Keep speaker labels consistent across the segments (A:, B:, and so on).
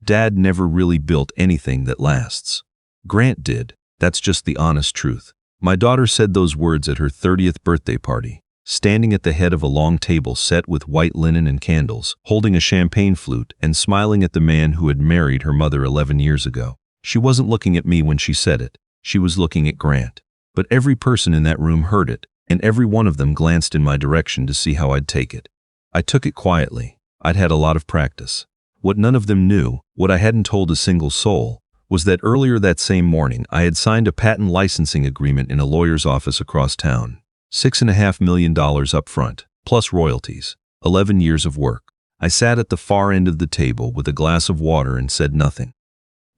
A: Dad never really built anything that lasts. Grant did. That's just the honest truth. My daughter said those words at her 30th birthday party, standing at the head of a long table set with white linen and candles, holding a champagne flute and smiling at the man who had married her mother 11 years ago. She wasn't looking at me when she said it. She was looking at Grant. But every person in that room heard it, and every one of them glanced in my direction to see how I'd take it. I took it quietly. I'd had a lot of practice. What none of them knew, what I hadn't told a single soul, was that earlier that same morning I had signed a patent licensing agreement in a lawyer's office across town. $6.5 million up front, plus royalties. 11 years of work. I sat at the far end of the table with a glass of water and said nothing.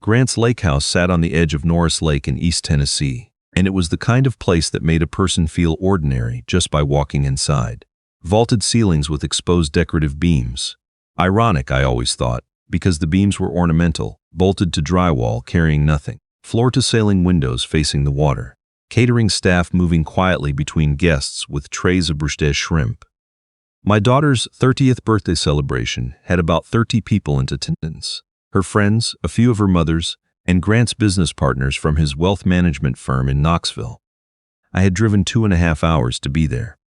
A: Grant's lake house sat on the edge of Norris Lake in East Tennessee, and it was the kind of place that made a person feel ordinary just by walking inside. Vaulted ceilings with exposed decorative beams. Ironic, I always thought, because the beams were ornamental, bolted to drywall carrying nothing. Floor-to-ceiling windows facing the water. Catering staff moving quietly between guests with trays of bruschetta shrimp. My daughter's 30th birthday celebration had about 30 people in attendance. Her friends, a few of her mothers, and Grant's business partners from his wealth management firm in Knoxville. I had driven 2.5 hours to be there.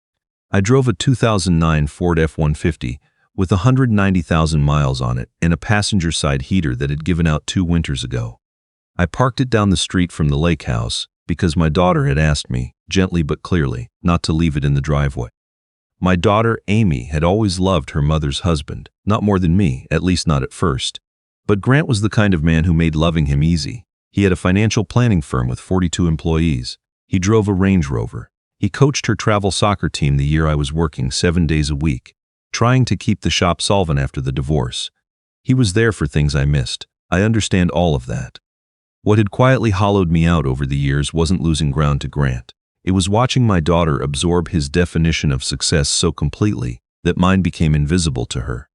A: I drove a 2009 Ford F-150 with 190,000 miles on it and a passenger side heater that had given out 2 winters ago. I parked it down the street from the lake house because my daughter had asked me, gently but clearly, not to leave it in the driveway. My daughter, Amy, had always loved her mother's husband, not more than me, at least not at first. But Grant was the kind of man who made loving him easy. He had a financial planning firm with 42 employees. He drove a Range Rover. He coached her travel soccer team the year I was working 7 days a week, trying to keep the shop solvent after the divorce. He was there for things I missed. I understand all of that. What had quietly hollowed me out over the years wasn't losing ground to Grant. It was watching my daughter absorb his definition of success so completely that mine became invisible to her.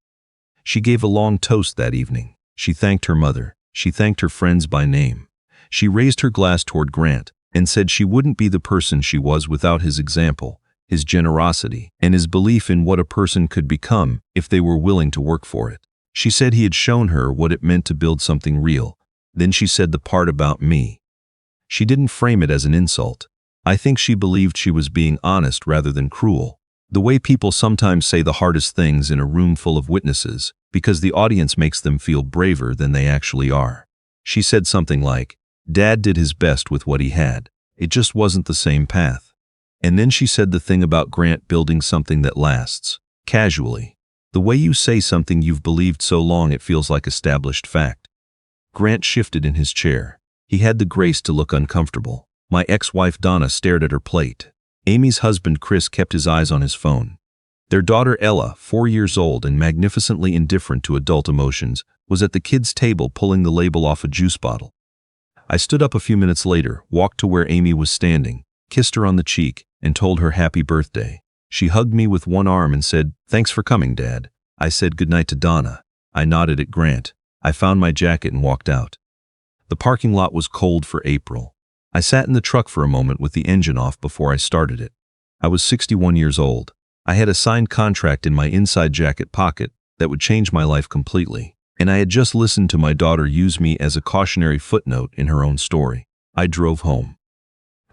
A: She gave a long toast that evening. She thanked her mother. She thanked her friends by name. She raised her glass toward Grant and said she wouldn't be the person she was without his example, his generosity, and his belief in what a person could become if they were willing to work for it. She said he had shown her what it meant to build something real. Then she said the part about me. She didn't frame it as an insult. I think she believed she was being honest rather than cruel. The way people sometimes say the hardest things in a room full of witnesses because the audience makes them feel braver than they actually are. She said something like, "Dad did his best with what he had. It just wasn't the same path." And then she said the thing about Grant building something that lasts, casually. The way you say something you've believed so long it feels like established fact. Grant shifted in his chair. He had the grace to look uncomfortable. My ex-wife Donna stared at her plate. Amy's husband Chris kept his eyes on his phone. Their daughter Ella, 4 years old and magnificently indifferent to adult emotions, was at the kids' table pulling the label off a juice bottle. I stood up a few minutes later, walked to where Amy was standing, kissed her on the cheek, and told her happy birthday. She hugged me with one arm and said, "Thanks for coming, Dad." I said goodnight to Donna. I nodded at Grant. I found my jacket and walked out. The parking lot was cold for April. I sat in the truck for a moment with the engine off before I started it. I was 61 years old. I had a signed contract in my inside jacket pocket that would change my life completely, and I had just listened to my daughter use me as a cautionary footnote in her own story. I drove home.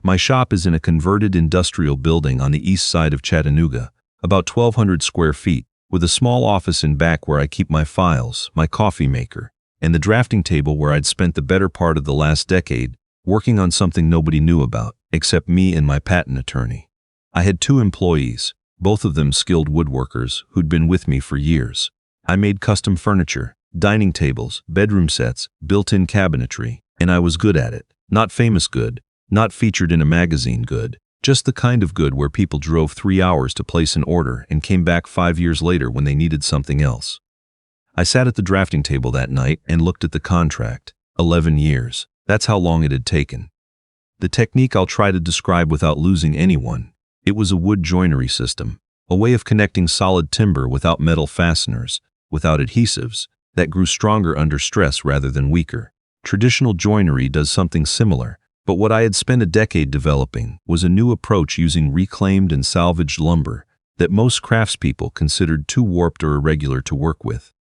A: My shop is in a converted industrial building on the east side of Chattanooga, about 1,200 square feet, with a small office in back where I keep my files, my coffee maker, and the drafting table where I'd spent the better part of the last decade working on something nobody knew about, except me and my patent attorney. I had 2 employees, both of them skilled woodworkers who'd been with me for years. I made custom furniture, dining tables, bedroom sets, built-in cabinetry, and I was good at it. Not famous good, not featured in a magazine good, just the kind of good where people drove 3 hours to place an order and came back 5 years later when they needed something else. I sat at the drafting table that night and looked at the contract. 11 years. That's how long it had taken. The technique I'll try to describe without losing anyone. It was a wood joinery system, a way of connecting solid timber without metal fasteners, without adhesives, that grew stronger under stress rather than weaker. Traditional joinery does something similar, but what I had spent a decade developing was a new approach using reclaimed and salvaged lumber that most craftspeople considered too warped or irregular to work with.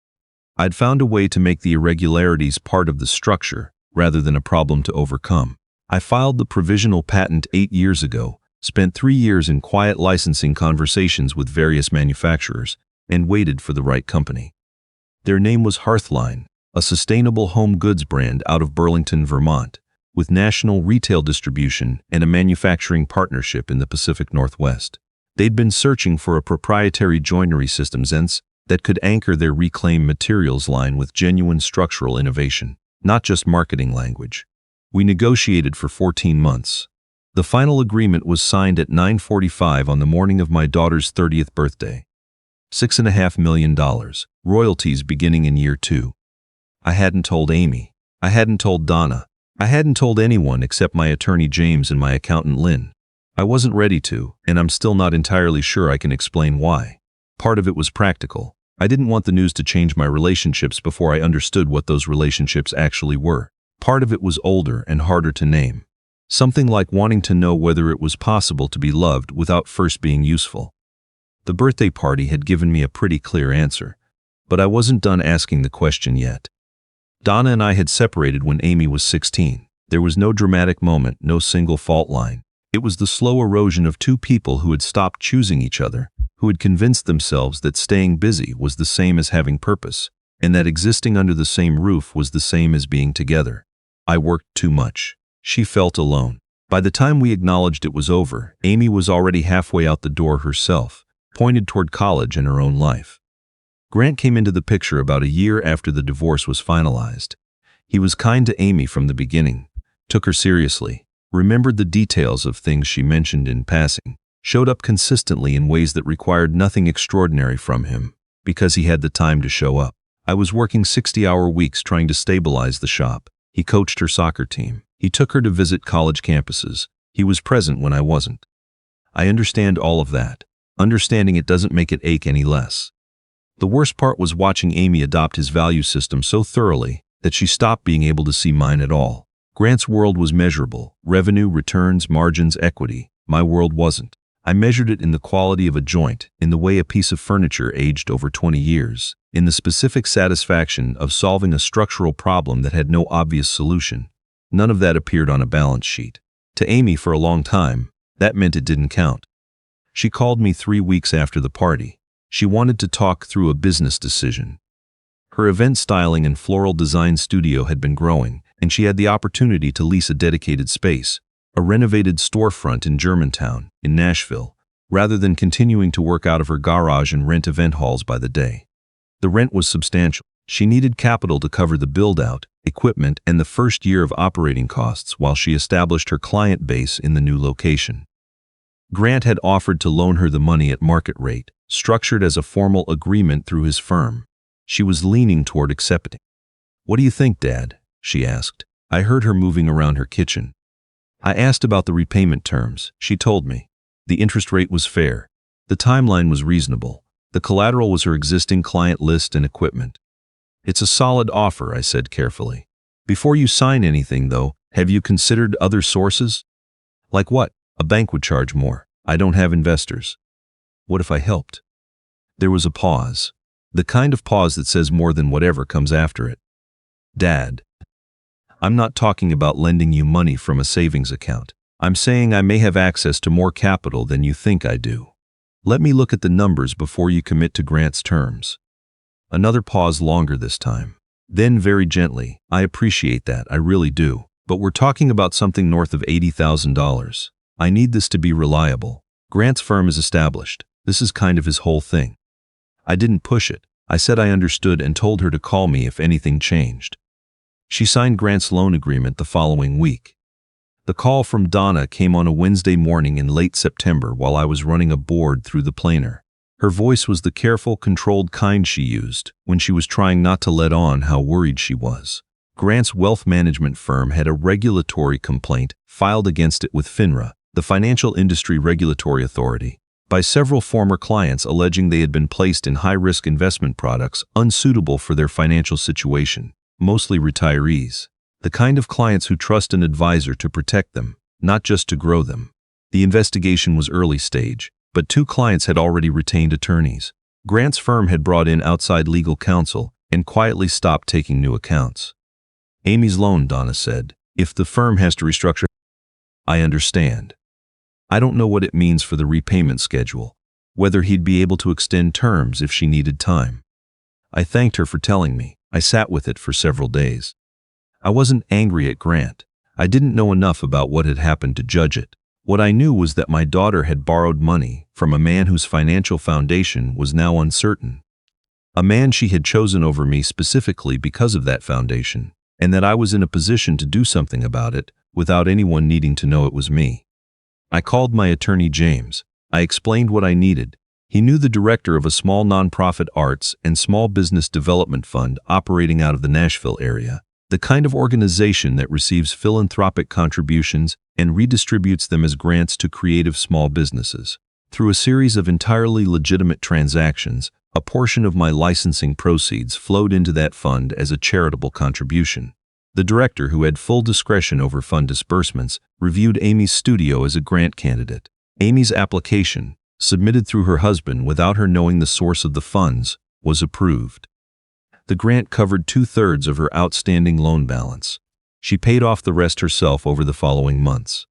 A: I'd found a way to make the irregularities part of the structure, rather than a problem to overcome. I filed the provisional patent 8 years ago, spent 3 years in quiet licensing conversations with various manufacturers, and waited for the right company. Their name was Hearthline, a sustainable home goods brand out of Burlington, Vermont, with national retail distribution and a manufacturing partnership in the Pacific Northwest. They'd been searching for a proprietary joinery system that could anchor their reclaimed materials line with genuine structural innovation, not just marketing language. We negotiated for 14 months. The final agreement was signed at 9:45 on the morning of my daughter's 30th birthday. $6.5 million, royalties beginning in year 2. I hadn't told Amy. I hadn't told Donna. I hadn't told anyone except my attorney James and my accountant Lynn. I wasn't ready to, and I'm still not entirely sure I can explain why. Part of it was practical. I didn't want the news to change my relationships before I understood what those relationships actually were. Part of it was older and harder to name. Something like wanting to know whether it was possible to be loved without first being useful. The birthday party had given me a pretty clear answer, but I wasn't done asking the question yet. Donna and I had separated when Amy was 16. There was no dramatic moment, no single fault line. It was the slow erosion of two people who had stopped choosing each other, who had convinced themselves that staying busy was the same as having purpose, and that existing under the same roof was the same as being together. I worked too much. She felt alone. By the time we acknowledged it was over, Amy was already halfway out the door herself, pointed toward college and her own life. Grant came into the picture about a year after the divorce was finalized. He was kind to Amy from the beginning, took her seriously, remembered the details of things she mentioned in passing, showed up consistently in ways that required nothing extraordinary from him, because he had the time to show up. I was working 60-hour weeks trying to stabilize the shop. He coached her soccer team. He took her to visit college campuses. He was present when I wasn't. I understand all of that. Understanding it doesn't make it ache any less. The worst part was watching Amy adopt his value system so thoroughly that she stopped being able to see mine at all. Grant's world was measurable: revenue, returns, margins, equity. My world wasn't. I measured it in the quality of a joint, in the way a piece of furniture aged over 20 years, in the specific satisfaction of solving a structural problem that had no obvious solution. None of that appeared on a balance sheet. To Amy, for a long time, that meant it didn't count. She called me 3 weeks after the party. She wanted to talk through a business decision. Her event styling and floral design studio had been growing, and she had the opportunity to lease a dedicated space, a renovated storefront in Germantown, in Nashville, rather than continuing to work out of her garage and rent event halls by the day. The rent was substantial. She needed capital to cover the build-out, equipment, and the first year of operating costs while she established her client base in the new location. Grant had offered to loan her the money at market rate, structured as a formal agreement through his firm. She was leaning toward accepting. "What do you think, Dad?" she asked. I heard her moving around her kitchen. I asked about the repayment terms. She told me. The interest rate was fair. The timeline was reasonable. The collateral was her existing client list and equipment. "It's a solid offer," I said carefully. "Before you sign anything, though, have you considered other sources?" "Like what?" "A bank would charge more. I don't have investors." "What if I helped?" There was a pause. The kind of pause that says more than whatever comes after it. "Dad, I'm not talking about lending you money from a savings account. I'm saying I may have access to more capital than you think I do. Let me look at the numbers before you commit to Grant's terms." Another pause, longer this time. Then very gently, "I appreciate that, I really do. But we're talking about something north of $80,000. I need this to be reliable. Grant's firm is established. This is kind of his whole thing." I didn't push it. I said I understood and told her to call me if anything changed. She signed Grant's loan agreement the following week. The call from Donna came on a Wednesday morning in late September while I was running a board through the planer. Her voice was the careful, controlled kind she used when she was trying not to let on how worried she was. Grant's wealth management firm had a regulatory complaint filed against it with FINRA, the Financial Industry Regulatory Authority, by several former clients alleging they had been placed in high-risk investment products unsuitable for their financial situation, mostly retirees, the kind of clients who trust an advisor to protect them, not just to grow them. The investigation was early stage, but 2 clients had already retained attorneys. Grant's firm had brought in outside legal counsel, and quietly stopped taking new accounts. Amy's loan, Donna said. If the firm has to restructure, I understand. I don't know what it means for the repayment schedule, whether he'd be able to extend terms if she needed time. I thanked her for telling me. I sat with it for several days. I wasn't angry at Grant. I didn't know enough about what had happened to judge it. What I knew was that my daughter had borrowed money from a man whose financial foundation was now uncertain. A man she had chosen over me specifically because of that foundation, and that I was in a position to do something about it without anyone needing to know it was me. I called my attorney James. I explained what I needed. He knew the director of a small nonprofit arts and small business development fund operating out of the Nashville area, the kind of organization that receives philanthropic contributions and redistributes them as grants to creative small businesses. Through a series of entirely legitimate transactions, a portion of my licensing proceeds flowed into that fund as a charitable contribution. The director, who had full discretion over fund disbursements, reviewed Amy's studio as a grant candidate. Amy's application, submitted through her husband without her knowing the source of the funds, was approved. The grant covered 2/3 of her outstanding loan balance. She paid off the rest herself over the following months.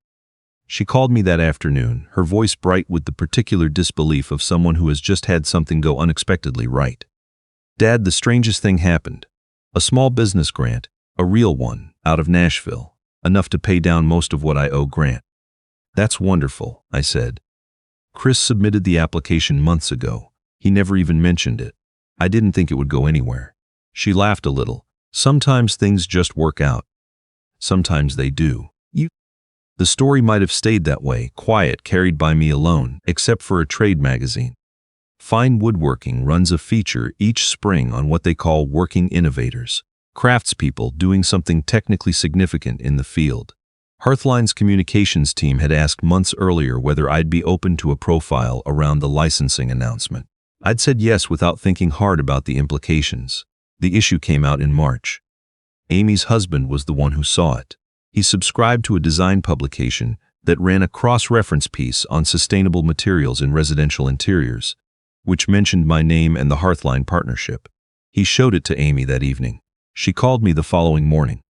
A: She called me that afternoon, her voice bright with the particular disbelief of someone who has just had something go unexpectedly right. Dad, the strangest thing happened. A small business grant, a real one, out of Nashville, enough to pay down most of what I owe Grant. That's wonderful, I said. Chris submitted the application months ago. He never even mentioned it. I didn't think it would go anywhere. She laughed a little. Sometimes things just work out. Sometimes they do. The story might have stayed that way, quiet, carried by me alone, except for a trade magazine. Fine Woodworking runs a feature each spring on what they call working innovators, craftspeople doing something technically significant in the field. Hearthline's communications team had asked months earlier whether I'd be open to a profile around the licensing announcement. I'd said yes without thinking hard about the implications. The issue came out in March. Amy's husband was the one who saw it. He subscribed to a design publication that ran a cross-reference piece on sustainable materials in residential interiors, which mentioned my name and the Hearthline partnership. He showed it to Amy that evening. She called me the following morning.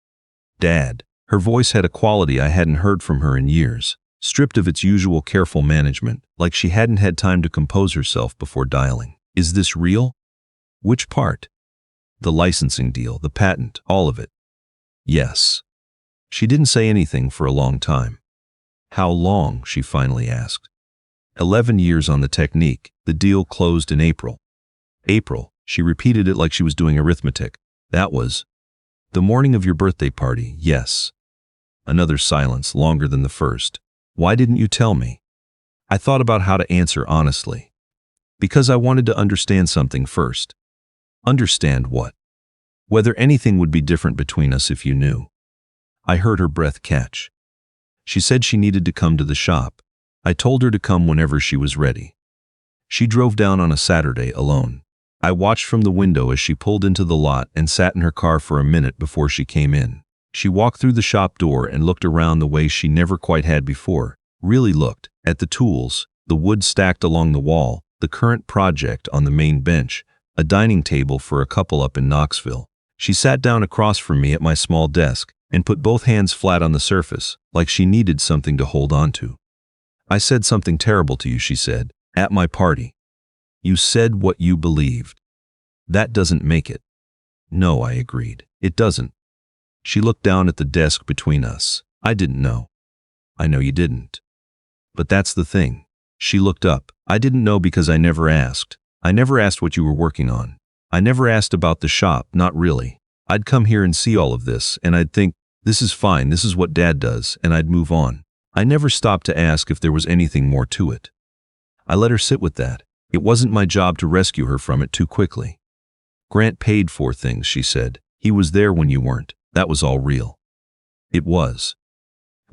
A: Dad. Her voice had a quality I hadn't heard from her in years, stripped of its usual careful management, like she hadn't had time to compose herself before dialing. Is this real? Which part? The licensing deal, the patent, all of it. Yes. She didn't say anything for a long time. How long? She finally asked. 11 years on the technique. The deal closed in April. April. She repeated it like she was doing arithmetic. That was the morning of your birthday party, yes. Another silence, longer than the first. Why didn't you tell me? I thought about how to answer honestly. Because I wanted to understand something first. Understand what? Whether anything would be different between us if you knew. I heard her breath catch. She said she needed to come to the shop. I told her to come whenever she was ready. She drove down on a Saturday alone. I watched from the window as she pulled into the lot and sat in her car for a minute before she came in. She walked through the shop door and looked around the way she never quite had before. Really looked at the tools, the wood stacked along the wall, the current project on the main bench, a dining table for a couple up in Knoxville. She sat down across from me at my small desk and put both hands flat on the surface, like she needed something to hold on to. I said something terrible to you, she said, at my party. You said what you believed. That doesn't make it. No, I agreed. It doesn't. She looked down at the desk between us. I didn't know. I know you didn't. But that's the thing. She looked up. I didn't know because I never asked. I never asked what you were working on. I never asked about the shop, not really. I'd come here and see all of this, and I'd think, this is fine, this is what Dad does, and I'd move on. I never stopped to ask if there was anything more to it. I let her sit with that. It wasn't my job to rescue her from it too quickly. Grant paid for things, she said. He was there when you weren't. That was all real. It was.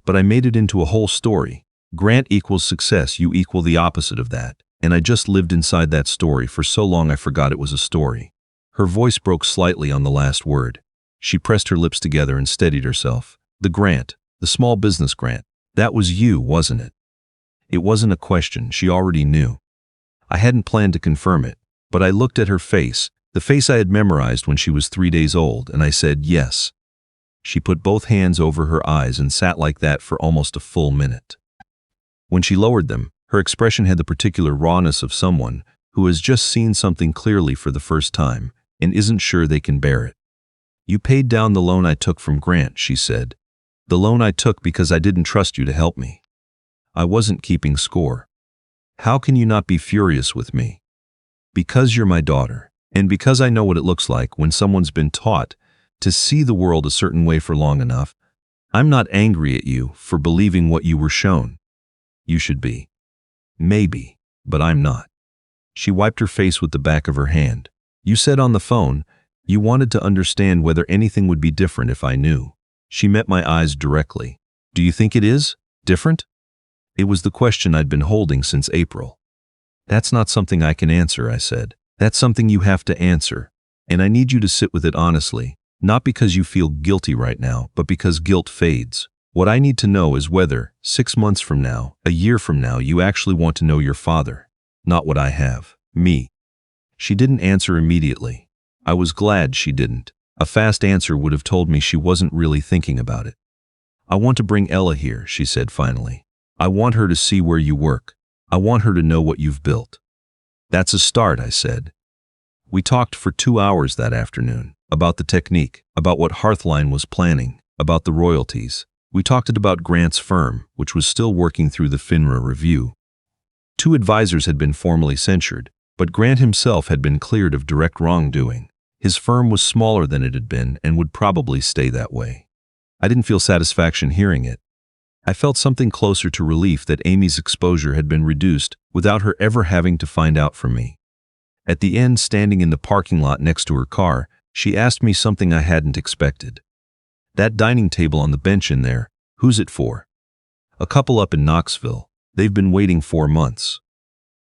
A: But I made it into a whole story. Grant equals success, you equal the opposite of that. And I just lived inside that story for so long I forgot it was a story. Her voice broke slightly on the last word. She pressed her lips together and steadied herself. The grant, the small business grant, that was you, wasn't it? It wasn't a question, she already knew. I hadn't planned to confirm it, but I looked at her face, The face I had memorized when she was 3 days old, and I said yes. She put both hands over her eyes and sat like that for almost a full minute. When she lowered them, her expression had the particular rawness of someone who has just seen something clearly for the first time and isn't sure they can bear it. "You paid down the loan I took from Grant," she said. "The loan I took because I didn't trust you to help me. I wasn't keeping score. How can you not be furious with me? Because you're my daughter, and because I know what it looks like when someone's been taught to see the world a certain way for long enough. I'm not angry at you for believing what you were shown. You should be. Maybe, but I'm not." She wiped her face with the back of her hand. "You said on the phone, you wanted to understand whether anything would be different if I knew." She met my eyes directly. "Do you think it is different?" It was the question I'd been holding since April. "That's not something I can answer," I said. "That's something you have to answer, and I need you to sit with it honestly, not because you feel guilty right now, but because guilt fades. What I need to know is whether, 6 months from now, a year from now, you actually want to know your father, not what I have, me." She didn't answer immediately. I was glad she didn't. A fast answer would have told me she wasn't really thinking about it. "I want to bring Ella here," she said finally. "I want her to see where you work. I want her to know what you've built." "That's a start," I said. We talked for 2 hours that afternoon, about the technique, about what Hearthline was planning, about the royalties. We talked about Grant's firm, which was still working through the FINRA review. 2 advisors had been formally censured, but Grant himself had been cleared of direct wrongdoing. His firm was smaller than it had been and would probably stay that way. I didn't feel satisfaction hearing it. I felt something closer to relief that Amy's exposure had been reduced without her ever having to find out from me. At the end, standing in the parking lot next to her car, she asked me something I hadn't expected. "That dining table on the bench in there, who's it for?" "A couple up in Knoxville. They've been waiting 4 months.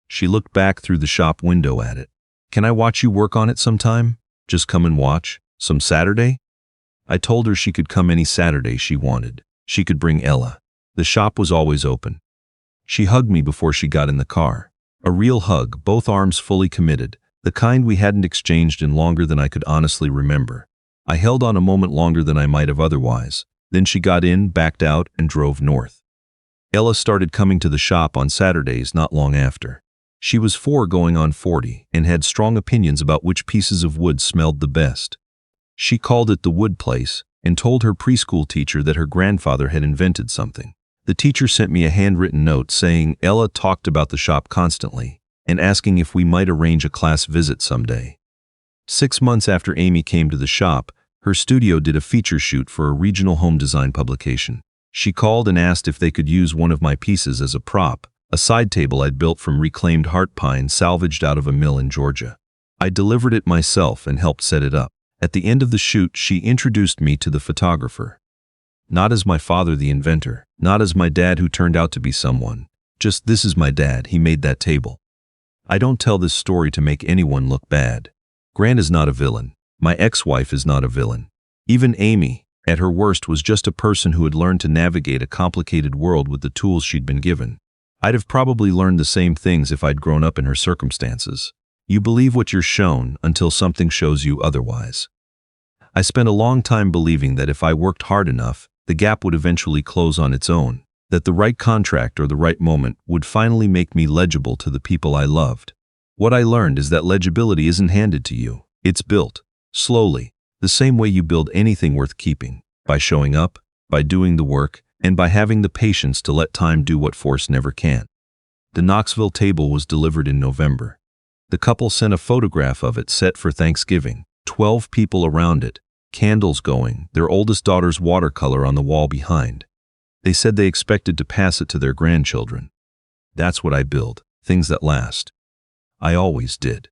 A: She looked back through the shop window at it. "Can I watch you work on it sometime? Just come and watch? Some Saturday?" I told her she could come any Saturday she wanted. She could bring Ella. The shop was always open. She hugged me before she got in the car. A real hug, both arms fully committed, the kind we hadn't exchanged in longer than I could honestly remember. I held on a moment longer than I might have otherwise. Then she got in, backed out, and drove north. Ella started coming to the shop on Saturdays not long after. She was 4 going on 40 and had strong opinions about which pieces of wood smelled the best. She called it the wood place and told her preschool teacher that her grandfather had invented something. The teacher sent me a handwritten note saying Ella talked about the shop constantly and asking if we might arrange a class visit someday. 6 months after Amy came to the shop, her studio did a feature shoot for a regional home design publication. She called and asked if they could use one of my pieces as a prop, a side table I'd built from reclaimed heart pine salvaged out of a mill in Georgia. I delivered it myself and helped set it up. At the end of the shoot, she introduced me to the photographer. Not as my father, the inventor, not as my dad who turned out to be someone. Just, "This is my dad, he made that table." I don't tell this story to make anyone look bad. Grant is not a villain. My ex-wife is not a villain. Even Amy, at her worst, was just a person who had learned to navigate a complicated world with the tools she'd been given. I'd have probably learned the same things if I'd grown up in her circumstances. You believe what you're shown until something shows you otherwise. I spent a long time believing that if I worked hard enough, the gap would eventually close on its own, that the right contract or the right moment would finally make me legible to the people I loved. What I learned is that legibility isn't handed to you. It's built, slowly, the same way you build anything worth keeping, by showing up, by doing the work, and by having the patience to let time do what force never can. The Knoxville table was delivered in November. The couple sent a photograph of it set for Thanksgiving, 12 people around it, candles going, their oldest daughter's watercolor on the wall behind. They said they expected to pass it to their grandchildren. That's what I build, things that last. I always did.